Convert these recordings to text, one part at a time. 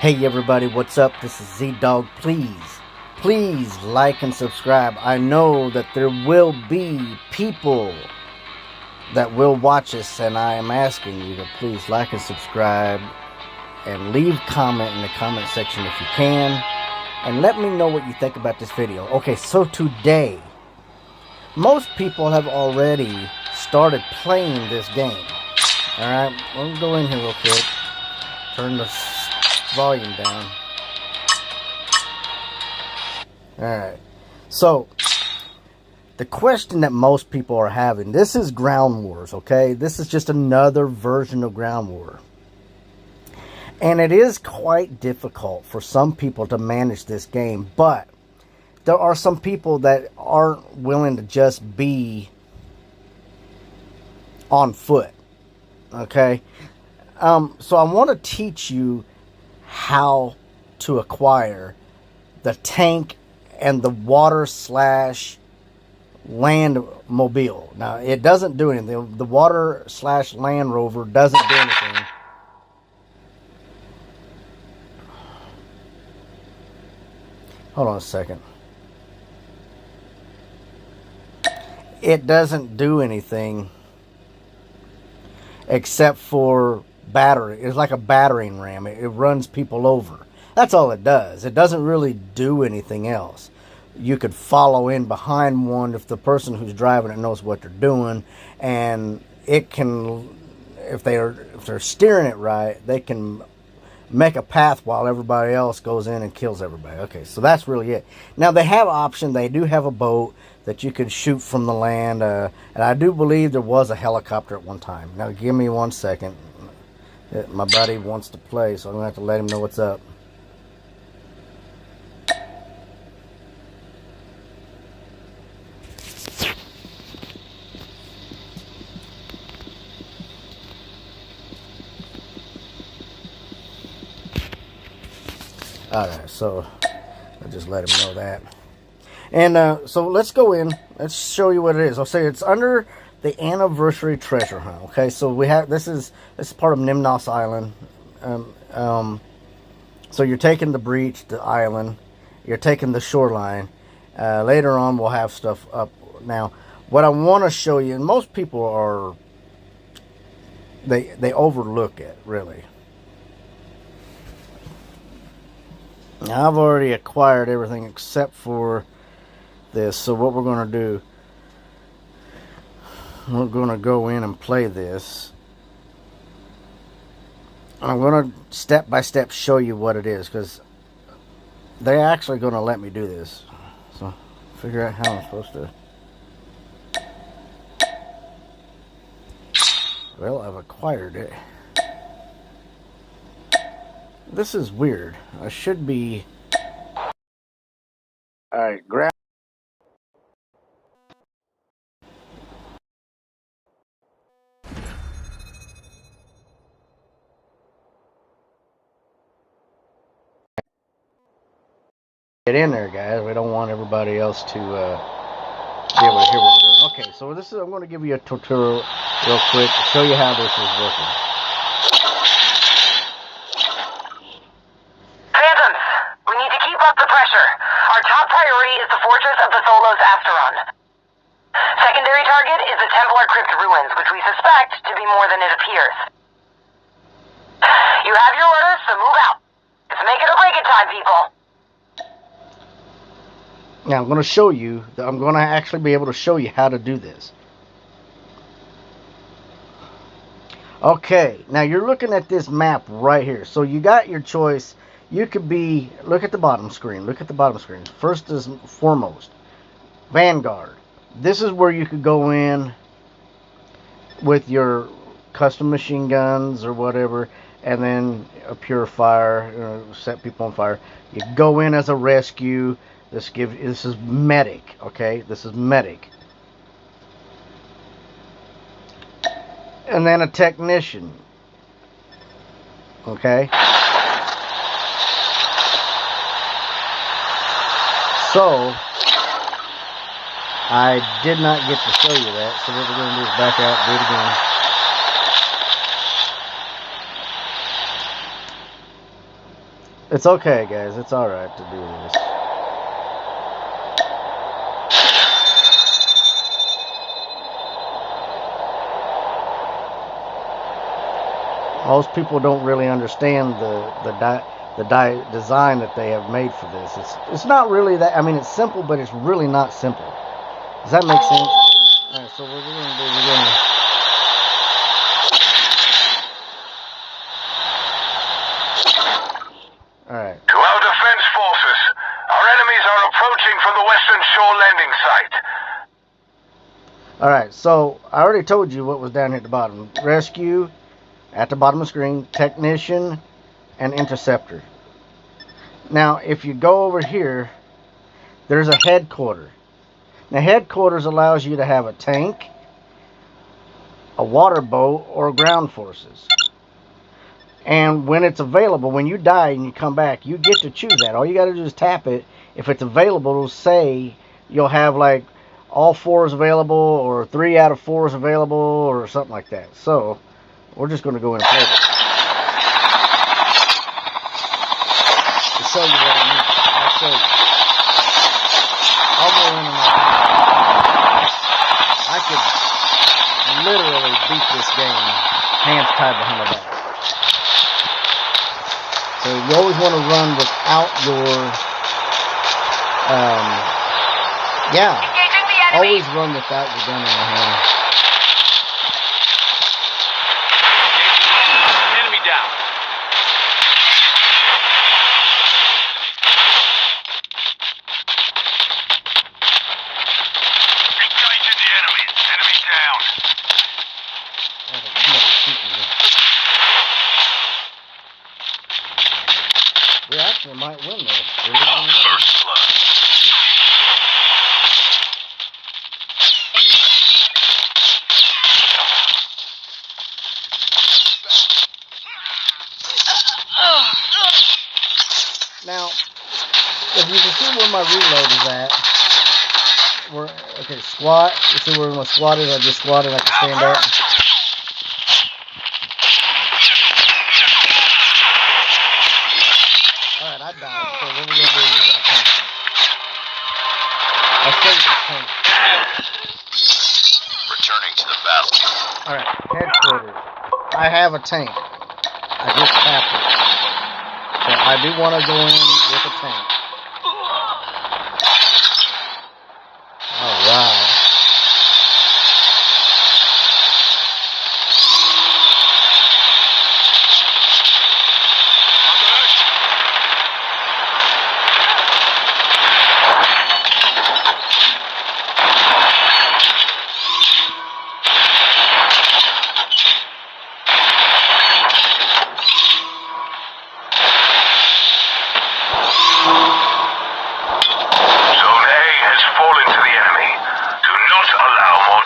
Hey everybody, what's up? This is Z-Dog. Please like and subscribe. I know that there will be people that will watch us, and I am asking you to please like and subscribe and leave comment in the comment section if you can, and let me know what you think about this video. Okay, so today, most people have already started playing this game. Alright, we'll go in here real quick. Turn the volume down. Alright, so the question that most people are having, this is Ground Wars, okay? This is just another version of Ground War. And it is quite difficult for some people to manage this game, but there are some people that aren't willing to just be on foot, okay? So I want to teach you how to acquire the tank and the water / land mobile. Now, it doesn't do anything. The water / land rover doesn't do anything. Hold on a second. It doesn't do anything except for battery. It's like a battering ram. It runs people over. That's all it does. It doesn't really do anything else. You could follow in behind one if the person who's driving it knows what they're doing, and it can, if they're steering it right, they can make a path while everybody else goes in and kills everybody. Okay, so that's really it. Now they have option. They do have a boat that you could shoot from the land, and I do believe there was a helicopter at one time. Now give me 1 second. My buddy wants to play, so I'm gonna have to let him know what's up. Alright, so I'll just let him know that. And so let's go in. Let's show you what it is. I'll say it's under the anniversary treasure hunt. Okay, so we have this is part of Nimnos Island. So you're taking the breach, the island. You're taking the shoreline. Later on, we'll have stuff up. Now, what I want to show you, and most people are they overlook it really. Now, I've already acquired everything except for this. So what we're going to do, we're going to go in and play this. I'm going to step by step show you what it is, because they're actually going to let me do this. So figure out how I'm supposed to. Well, I've acquired it. This is weird. I should be. Alright, grab. Get in there, guys. We don't want everybody else to be able to hear what we're doing. Okay, so this is. I'm going to give you a tutorial real quick to show you how this is working. Phantoms, we need to keep up the pressure. Our top priority is the fortress of the Tholos Asteron. Secondary target is the Templar Crypt ruins, which we suspect to be more than it appears. You have your orders, so move out. It's make it or break it time, people. Now I'm going to show you, I'm going to actually be able to show you how to do this. Okay, now you're looking at this map right here. So you got your choice. You could be, look at the bottom screen. Look at the bottom screen. First is foremost, Vanguard. This is where you could go in with your custom machine guns or whatever, and then a purifier, set people on fire. You go in as a rescue. This is medic, okay? This is medic. And then a technician. Okay? So I did not get to show you that, so what we're going to do is back out, do it again. It's okay, guys. It's alright to do this. Most people don't really understand the design that they have made for this. It's not really that. I mean, it's simple, but it's really not simple. Does that make sense? All right, so we're gonna. All right. To our defense forces, our enemies are approaching from the western shore landing site. All right, so I already told you what was down here at the bottom. Rescue, at the bottom of the screen, technician, and interceptor. Now, if you go over here, there's a headquarters. Now, headquarters allows you to have a tank, a water boat, or ground forces. And when it's available, when you die and you come back, you get to choose that. All you got to do is tap it. If it's available, it'll say you'll have like all 4s available, or 3 out of 4s available, or something like that. So, we're just going to go in and play this. To show you what I mean. I'll show you. I'll go in and I could literally beat this game, hands tied behind my back. So you always want to run without your, always run without your gun in your hand. Enemy down. Engaging the enemy. Enemy down. Somebody's shooting me. We actually might win this. First blood. Now, if you can see where my reload is at, okay, squat. You see where my squat is? I just squatted. I can stand up. Alright, I died. So what we're going to do is we're going to come back. I'll save this tank. Returning to the battle. Alright, headquarters. I have a tank. I just tapped it. So I do want to go in with a tank. Alright.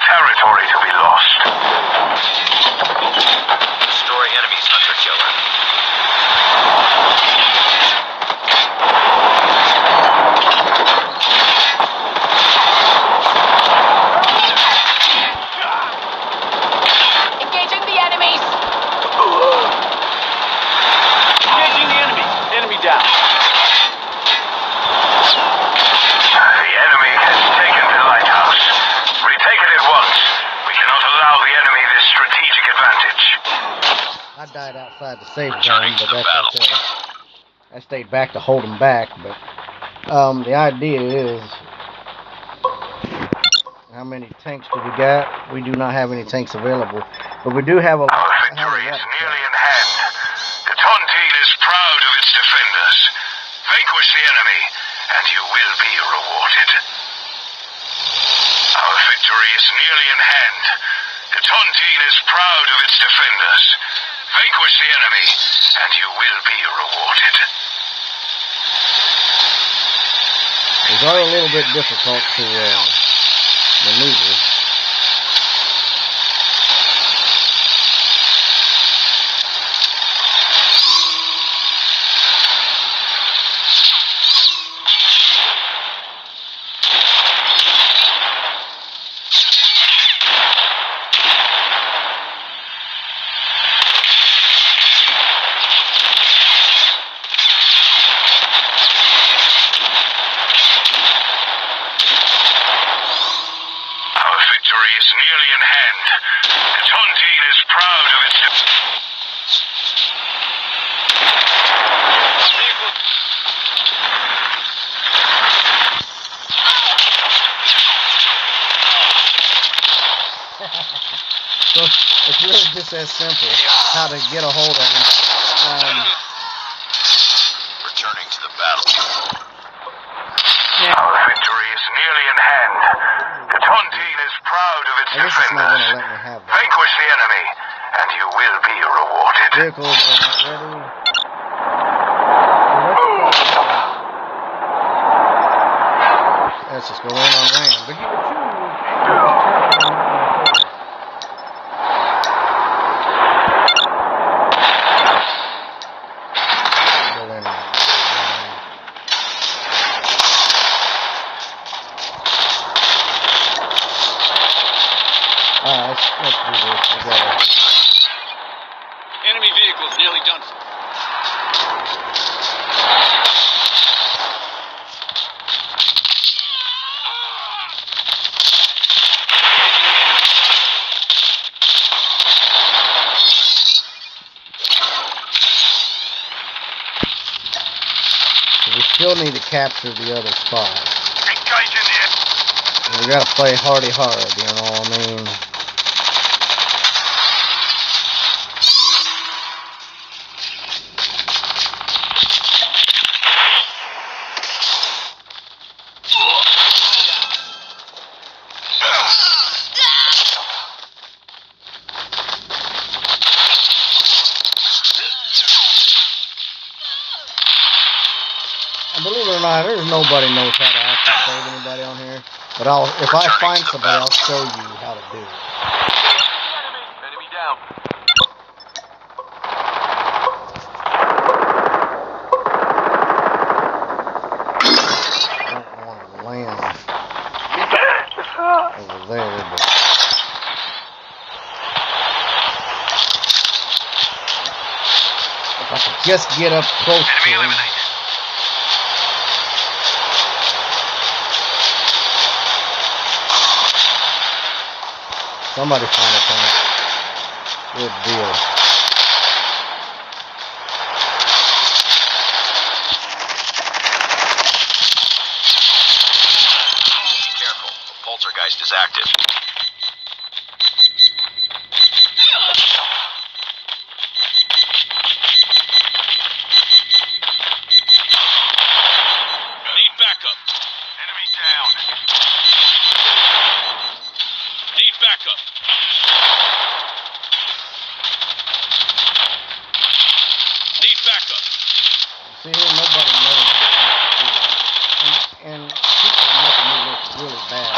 Territory to be lost. Destroy enemy's hunter-killer. Engaging the enemies. Engaging the enemy. Enemy down. The enemy has taken the lighthouse. Retake it at once. We cannot allow the enemy this strategic advantage. I died outside the safe zone, but that's okay. I stayed back to hold them back, but the idea is, how many tanks do we got? We do not have any tanks available, but we do have a lot. Our victory is nearly in hand. The Tontine is proud of its defenders. Vanquish the enemy, and you will be rewarded. Our victory is nearly in hand. The Tontine is proud of its defenders. Vanquish the enemy, and you will be rewarded. These are a little bit difficult to maneuver. just that simple. How to get a hold of them. Returning to the battle. Yeah. Our victory is nearly in hand. The Tontine is proud of its I guess it's not defenders. going to let me have that. Vanquish the enemy, and you will be rewarded. Vehicles are not ready. Let's just go in on RAM. But you can let's do this together. Enemy vehicle is nearly done for. So we still need to capture the other spot. Engage in the We gotta play hardy hard, you know what I mean? Believe it or not, there's nobody knows how to actually save anybody on here. But if I find somebody, I'll show you how to do it. Enemy down. I don't want to land over there, but if I could just get up close to him. Somebody find a tank. Good deal. Be careful. The poltergeist is active. Need backup. Enemy down. Need backup. Need backup. See here, nobody knows how to actually do that. And people are making me look really bad.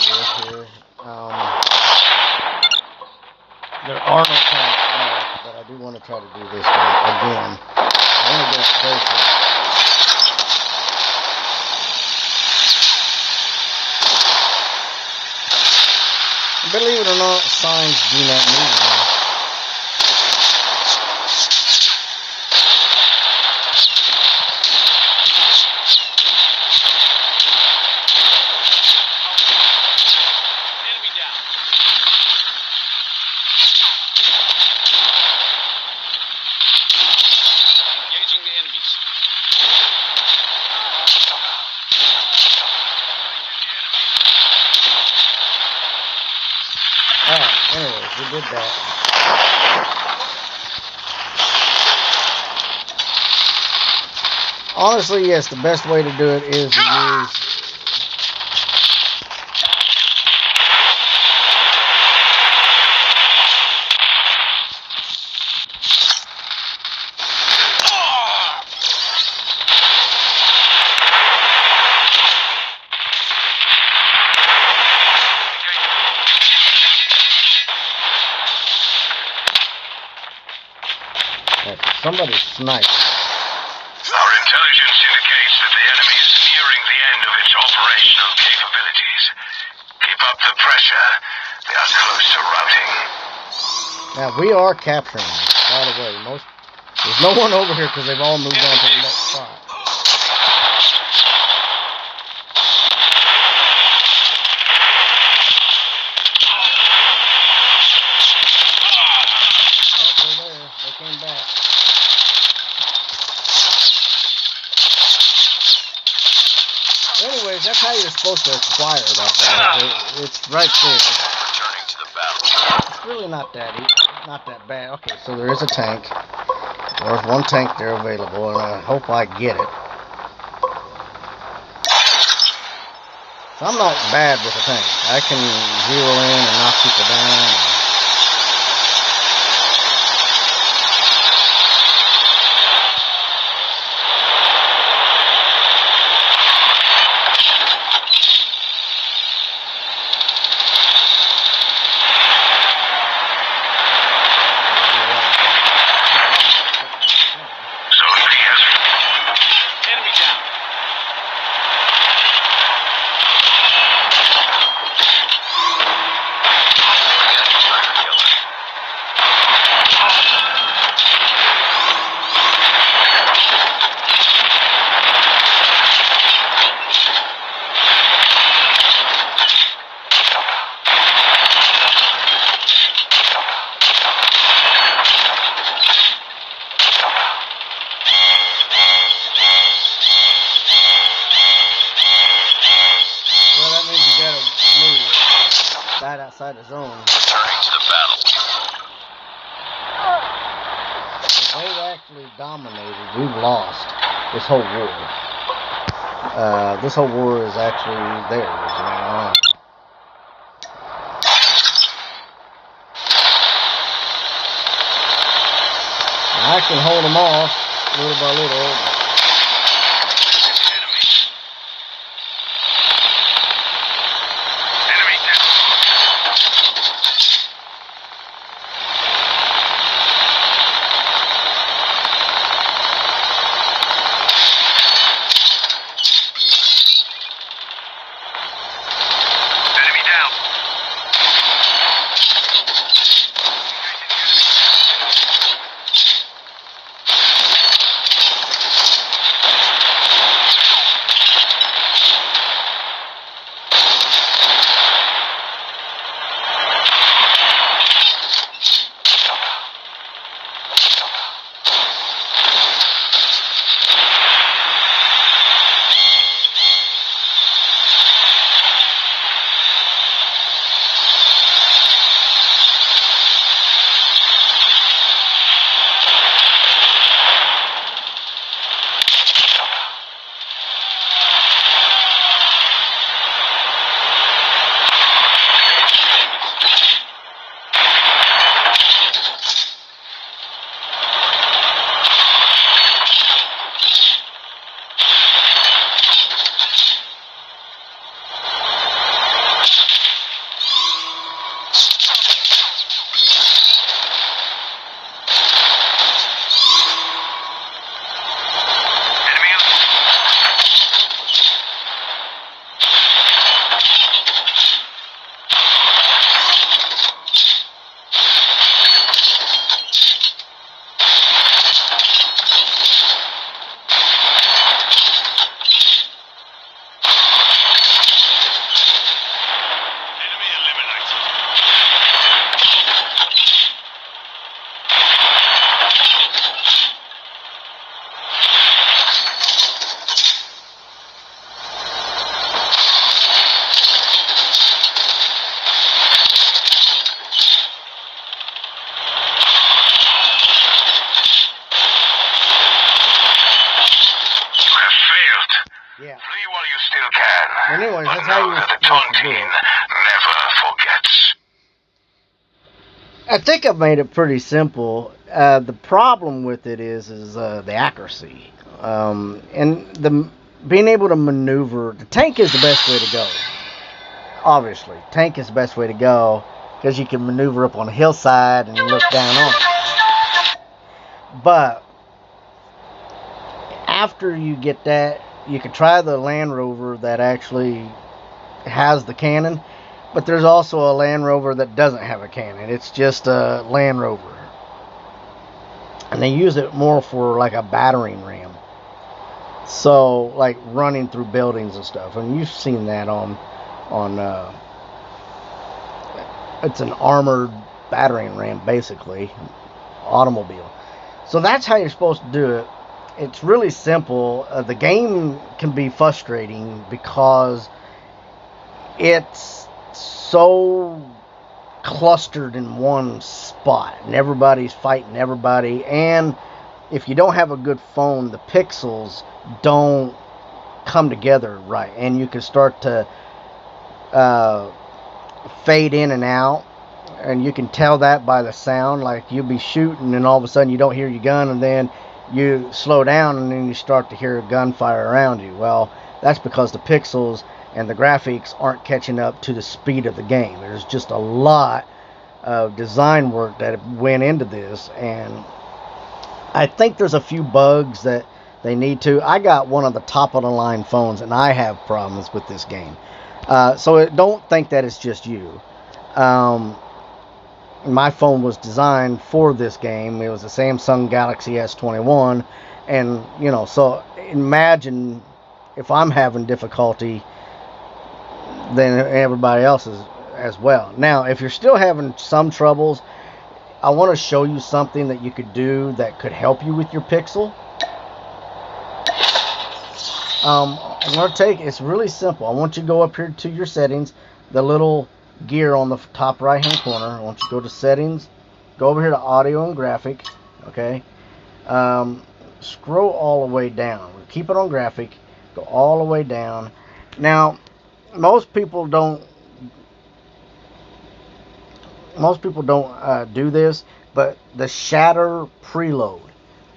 with here. There are no tanks left, but I do want to try to do this one again. I want to get it closer. Believe it or not, signs do not move now. Enemy down. Engaging the enemies. Alright, anyways, we did that. Honestly, yes, the best way to do it is to use... Somebody sniped. Our intelligence indicates that the enemy is nearing the end of its operational capabilities. Keep up the pressure. They are close to routing. Now, we are capturing them, by the way. There's no one over here because they've all moved on to the next spot. Oh, they're there. They came back. Anyways, that's how you're supposed to acquire that guy. It's right there. Returning to the battle. It's really not that bad. Okay, so there is a tank. There's one tank there available, and I hope I get it. So I'm not bad with a tank. I can zero in and knock people down. Outside the zone. Returning to the battle. So they've actually dominated. We've lost this whole war. This whole war is actually theirs, you know. And I can hold them off little by little. I think I've made it pretty simple. The problem with it is the accuracy, and the being able to maneuver. The tank is the best way to go. Obviously, tank is the best way to go because you can maneuver up on a hillside and look down on it. But after you get that, you can try the Land Rover that actually has the cannon. But there's also a Land Rover that doesn't have a cannon. It's just a Land Rover. And they use it more for like a battering ram. So, like running through buildings and stuff. And you've seen that on it's an armored battering ram, basically. Automobile. So that's how you're supposed to do it. It's really simple. The game can be frustrating because it's so clustered in one spot and everybody's fighting everybody, and if you don't have a good phone, the pixels don't come together right, and you can start to fade in and out, and you can tell that by the sound. Like you'll be shooting and all of a sudden you don't hear your gun, and then you slow down and then you start to hear gunfire around you. Well, that's because the pixels and the graphics aren't catching up to the speed of the game. There's just a lot of design work that went into this, and I think there's a few bugs that they need to. I got one of the top of the line phones, and I have problems with this game. So don't think that it's just you. My phone was designed for this game. It was a Samsung Galaxy S21, and so imagine if I'm having difficulty, then everybody else is as well. Now, if you're still having some troubles, I want to show you something that you could do that could help you with your pixel. I'm going to it's really simple. I want you to go up here to your settings, the little gear on the top right hand corner. I want you to go to settings, go over here to audio and graphic, okay? Scroll all the way down. Keep it on graphic, go all the way down. Now, most people don't do this, but the shatter preload.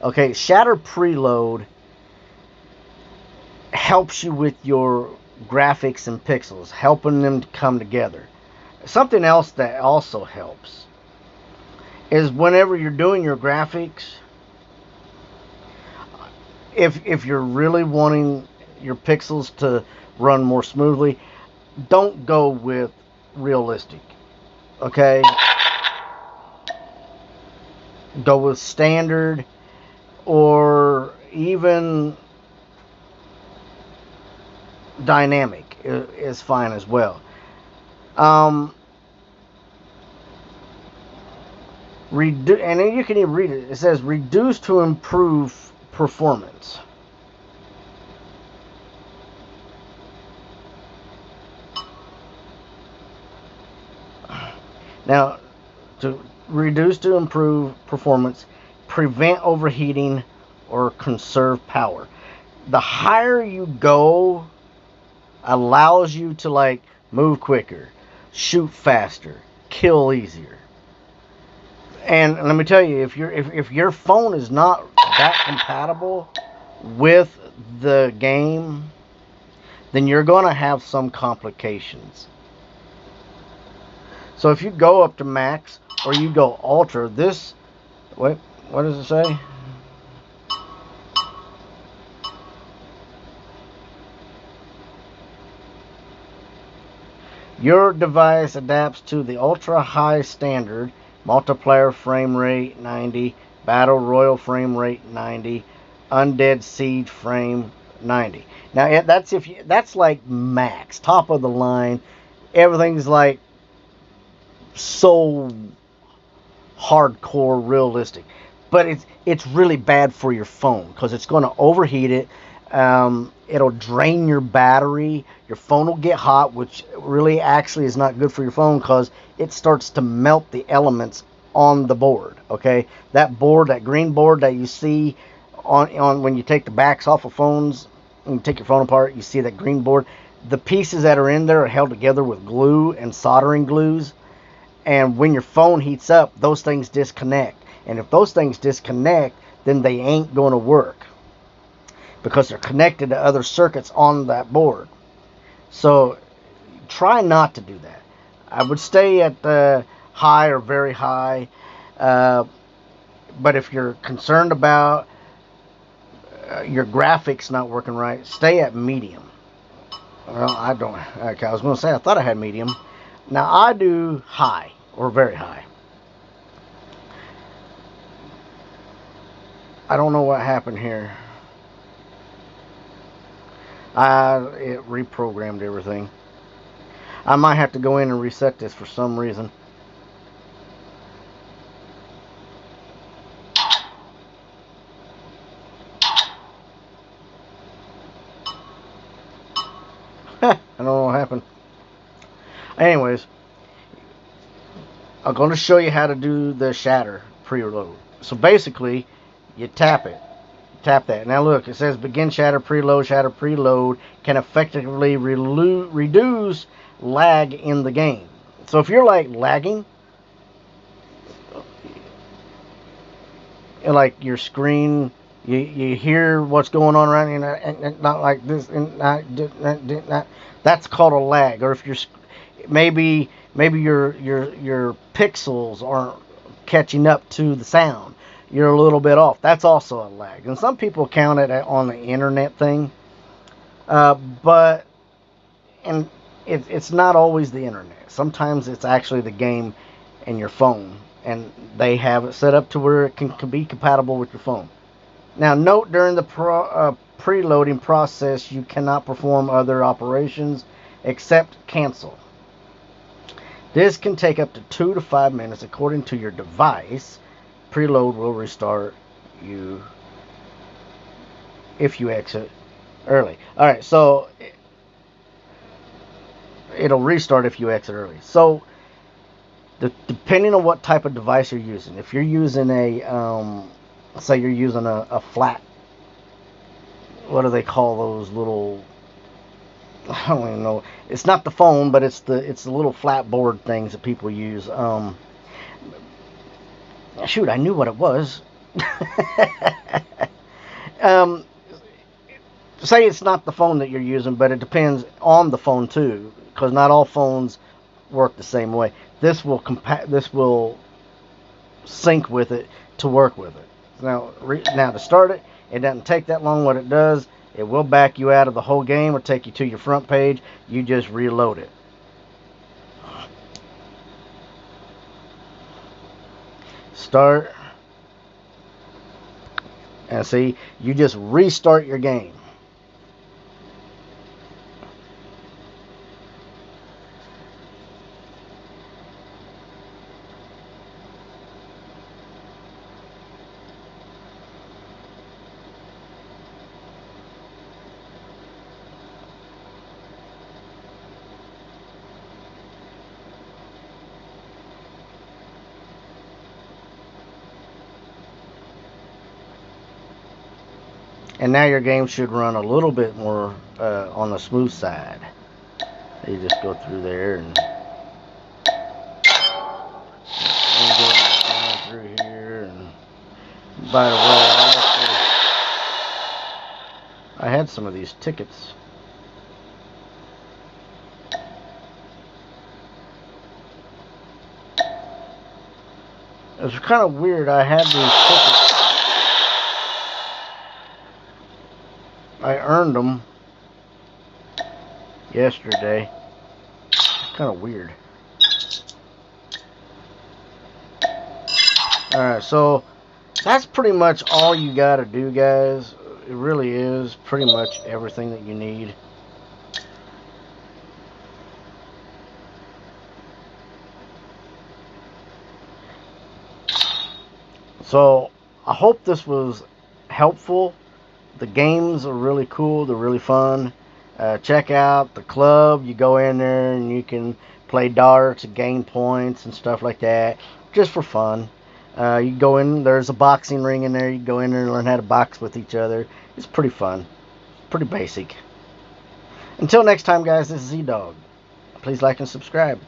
Okay, shatter preload helps you with your graphics and pixels, helping them to come together. Something else that also helps is whenever you're doing your graphics, if you're really wanting your pixels to run more smoothly, don't go with realistic. Okay, go with standard, or even dynamic is fine as well. And then you can even read it. It says reduce to improve performance. Now, to reduce to improve performance, prevent overheating, or conserve power. The higher you go, allows you to like move quicker, shoot faster, kill easier. And let me tell you, if your phone is not that compatible with the game, then you're going to have some complications. So if you go up to max or you go ultra, this, what does it say? Your device adapts to the ultra high standard, multiplayer frame rate 90, battle royal frame rate 90, undead siege frame 90. Now that's like max, top of the line. Everything's like so hardcore realistic, but it's really bad for your phone because it's going to overheat it. It'll drain your battery. Your phone will get hot, which really actually is not good for your phone because it starts to melt the elements on the board. Okay, that board, that green board that you see on when you take the backs off of phones and you take your phone apart, you see that green board. The pieces that are in there are held together with glue and soldering glues, And when your phone heats up, those things disconnect. And if those things disconnect, then they ain't going to work because they're connected to other circuits on that board. So try not to do that. I would stay at the high or very high. But if you're concerned about your graphics not working right, stay at medium. Well, I don't. Okay, I was going to say I thought I had medium. Now I do high or very high. I don't know what happened here. It reprogrammed everything. I might have to go in and reset this for some reason. I don't know what happened. Anyways, I'm going to show you how to do the shatter preload. So basically, you tap it. Tap that. Now look, it says begin shatter preload. Shatter preload can effectively reduce lag in the game. So if you're like lagging, like your screen, you hear what's going on around you, and not like this, and not, that's called a lag. Or if you're maybe your pixels aren't catching up to the sound, you're a little bit off. That's also a lag. And some people count it on the internet thing, but it's not always the internet. Sometimes it's actually the game and your phone, and they have it set up to where it can be compatible with your phone. Now note, during the preloading process, you cannot perform other operations except cancel. This can take up to 2 to 5 minutes according to your device. Preload will restart you if you exit early. Alright, so it'll restart if you exit early. So depending on what type of device you're using, if you're using a say you're using a flat, what do they call those little, I don't even know, it's not the phone, but it's the little flat board things that people use. Shoot, I knew what it was. Say it's not the phone that you're using, but it depends on the phone too, because not all phones work the same way. This will sync with it to work with it. Now to start it, it doesn't take that long. What it does, it will back you out of the whole game or take you to your front page. You just reload it. Start. And see, you just restart your game. And now your game should run a little bit more on the smooth side. You just go through there and go through here. And by the way, I had some of these tickets. It was kind of weird. I had these tickets. I earned them yesterday. Kind of weird. Alright, so that's pretty much all you gotta do, guys. It really is pretty much everything that you need. So I hope this was helpful. The games are really cool. They're really fun. Check out the club. You go in there and you can play darts and gain points and stuff like that, just for fun. You go in, there's a boxing ring in there. You go in there and learn how to box with each other. It's pretty fun. Pretty basic. Until next time, guys, this is Z-Dog. Please like and subscribe.